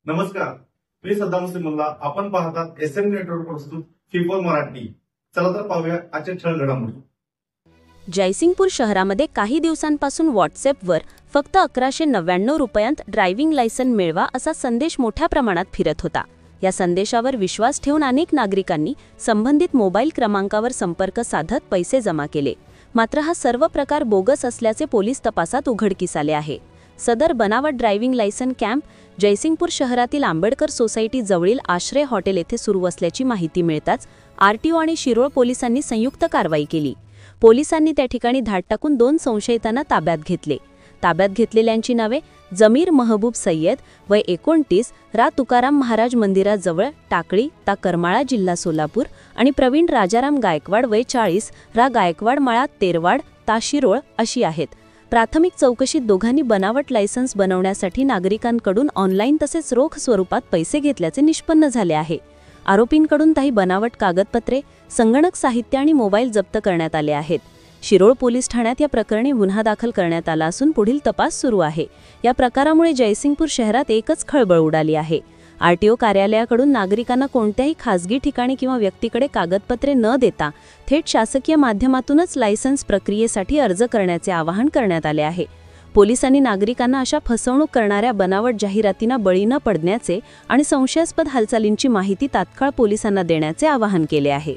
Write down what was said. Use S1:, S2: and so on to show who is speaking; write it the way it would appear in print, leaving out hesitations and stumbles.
S1: नमस्कार, मी सद्दाम मुल्ला. आपण पाहतात एसएन नेटवर्क प्रस्तुत फीफोर मराठी. चला तर पाहूया आजच्या ठळक घडामोडी.
S2: जयसिंगपूर शहरामध्ये काही दिवसांपासून व्हॉट्सअॅपवर फक्त 1199 रुपयांत ड्रायव्हिंग लायसन मिळवा असा संदेश मोठ्या प्रमाणात फिरत होता. या संदेशावर विश्वास ठेवून अनेक नागरिकांनी संबंधित मोबाईल क्रमांकावर संपर्क साधत पैसे जमा केले. मात्र हा सर्व प्रकार बोगस असल्याचे पोलीस तपासात उघडकीस आले आहे. सदर बनावट ड्रायव्हिंग लायसन कॅम्प जयसिंगपूर शहरातील आंबेडकर सोसायटी जवळील आश्रय हॉटेल येथे सुरू असल्याची माहिती मिळताच आरटीओ आणि शिरोळ पोलिसांनी संयुक्त कारवाई केली. पोलिसांनी त्या ठिकाणी धाड टाकून 2 संशयितांना ताब्यात घेतले. ताब्यात घेतलेल्यांची नावे जमीर महबूब सय्यद वय 29 रा तुकाराम महाराज मंदिराजवळ टाकळी ता करमाळा जिल्हा सोलापूर आणि प्रवीण राजाराम गायकवाड वय 40 रा गायकवाड माळा तेरवाड ता शिरोळ अशी आहेत. प्राथमिक चौकशीत दोघांनी बनावट लायसन्स बनवण्यासाठी नागरिकांकडून ऑनलाईन तसेच रोख स्वरूपात पैसे घेतल्याचे निष्पन्न झाले आहे. आरोपींकडून काही बनावट कागदपत्रे, संगणक साहित्य आणि मोबाईल जप्त करण्यात आले आहेत. शिरोळ पोलीस ठाण्यात या प्रकरणी गुन्हा दाखल करण्यात आला असून पुढील तपास सुरू आहे. या प्रकारामुळे जयसिंगपूर शहरात एकच खळबळ उडाली आहे. आरटीओ कार्यालयाकडून नागरिकांना कोणत्याही खासगी ठिकाणी किंवा व्यक्तीकडे कागदपत्रे न देता थेट शासकीय माध्यमातूनच लायसन्स प्रक्रियेसाठी अर्ज करण्याचे आवाहन करण्यात आले आहे. पोलिसांनी नागरिकांना अशा फसवणूक करणाऱ्या बनावट जाहिरातींना बळी न पडण्याचे आणि संशयास्पद हालचालींची माहिती तात्काळ पोलिसांना देण्याचे आवाहन केले आहे.